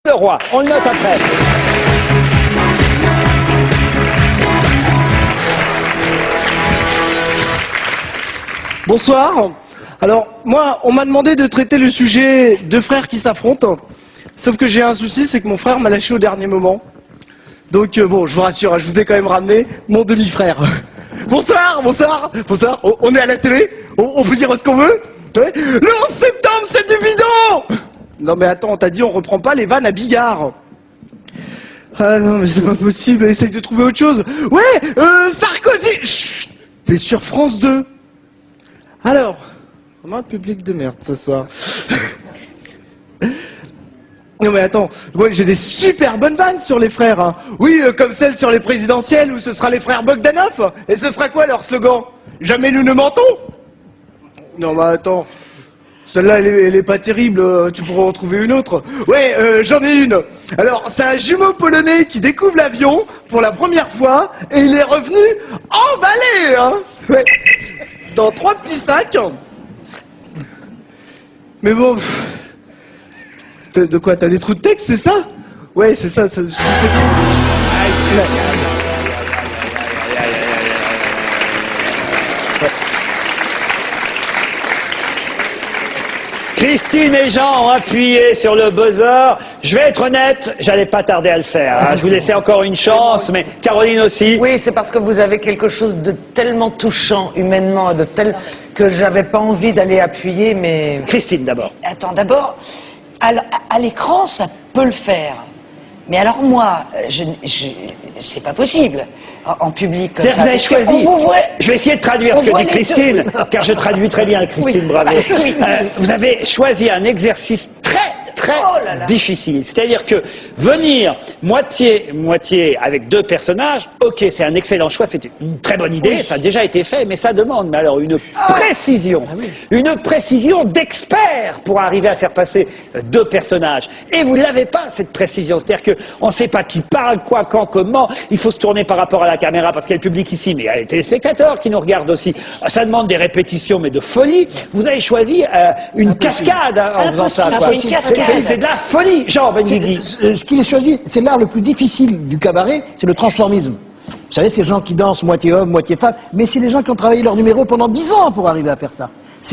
Le roi, on le note après. Bonsoir. Alors, moi, on m'a demandé de traiter le sujet de frères qui s'affrontent. Sauf que j'ai un souci, c'est que mon frère m'a lâché au dernier moment. Donc, bon, je vous rassure, je vous ai quand même ramené mon demi-frère. Bonsoir, bonsoir, bonsoir. On est à la télé, on peut dire ce qu'on veut. Ouais. Le 11 septembre, c'est du bidon. Non mais attends, on t'a dit on reprend pas les vannes à billard. Ah non mais c'est pas possible, essaye de trouver autre chose. Ouais, Sarkozy. Chut, t'es sur France 2. Alors, on a un public de merde ce soir. Non mais attends, moi j'ai des super bonnes vannes sur les frères. Hein. Oui, comme celle sur les présidentielles où ce sera les frères Bogdanov. Et ce sera quoi leur slogan? Jamais nous ne mentons. Non mais attends, celle-là elle est pas terrible, tu pourras en trouver une autre. Ouais, j'en ai une. Alors, c'est un jumeau polonais qui découvre l'avion pour la première fois et il est revenu emballé, hein. Ouais. Dans 3 petits sacs. Mais bon... De quoi? T'as des trous de texte, c'est ça? Ouais, c'est ça. Christine et Jean ont appuyé sur le buzzer. Je vais être honnête, j'allais pas tarder à le faire. Hein. Je vous laissais encore une chance, mais Caroline aussi. Oui, c'est parce que vous avez quelque chose de tellement touchant humainement, que j'avais pas envie d'aller appuyer, mais... Christine d'abord. Attends, d'abord, à l'écran, ça peut le faire. Mais alors moi, c'est pas possible. En public, comme ça. Vous avez choisi. Je vais essayer de traduire ce que dit Christine, car je traduis très bien Christine, oui. Bravo. Oui. Vous avez choisi un exercice très difficile. C'est-à-dire que venir moitié avec 2 personnages, ok, c'est un excellent choix, c'est une très bonne idée, ça a déjà été fait, mais ça demande alors une précision, une précision d'expert pour arriver à faire passer 2 personnages. Et vous l'avez pas, cette précision. C'est-à-dire qu'on ne sait pas qui parle, quoi, quand, comment, il faut se tourner par rapport à la caméra parce qu'il y a le public ici, mais il y a les téléspectateurs qui nous regardent aussi. Ça demande des répétitions, mais de folie. Vous avez choisi une cascade en faisant ça. C'est de la folie, Jean Benguigui. Ce qu'il a choisi, c'est l'art le plus difficile du cabaret, c'est le transformisme. Vous savez, ces gens qui dansent moitié homme, moitié femme, mais c'est les gens qui ont travaillé leur numéro pendant 10 ans pour arriver à faire ça.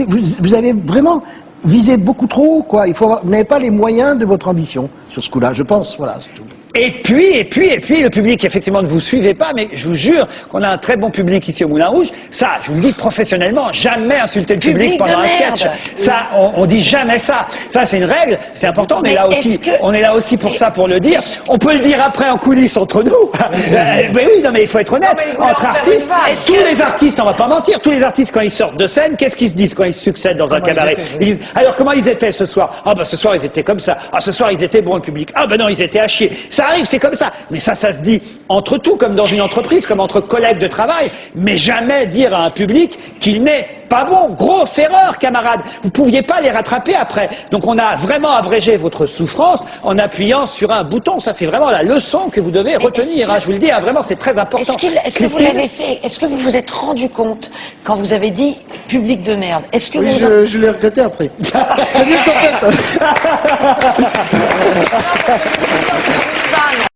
Vous avez vraiment visé beaucoup trop, quoi. Vous n'avez pas les moyens de votre ambition sur ce coup-là, je pense, voilà, c'est tout. Et puis, le public, effectivement, ne vous suivez pas, mais je vous jure qu'on a un très bon public ici au Moulin Rouge. Ça, je vous le dis professionnellement, jamais insulter le public pendant un sketch. Ça, on dit jamais ça. Ça, c'est une règle, c'est important, mais là aussi, on est là aussi pour ça, pour le dire. On peut le dire après en coulisses entre nous. Mais oui, non, mais il faut être honnête. Entre artistes, tous les artistes, on va pas mentir, tous les artistes, quand ils sortent de scène, qu'est-ce qu'ils se disent quand ils succèdent dans un cabaret? Ils disent, alors, comment ils étaient ce soir? Ah, bah, ce soir, ils étaient comme ça. Ah, ce soir, ils étaient bons, le public. Ah, bah non, ils étaient à chier. Ça arrive, c'est comme ça. Mais ça se dit entre tout, comme dans une entreprise, comme entre collègues de travail. Mais jamais dire à un public qu'il n'est pas bon. Grosse erreur, camarades. Vous pouviez pas les rattraper après. Donc on a vraiment abrégé votre souffrance en appuyant sur un bouton. Ça, c'est vraiment la leçon que vous devez retenir. Hein, je vous le dis, hein, vraiment, c'est très important. Est-ce que vous l'avez fait? Est-ce que vous vous êtes rendu compte quand vous avez dit public de merde? Est-ce que je l'ai regretté après. C'est mieux qu'en fait.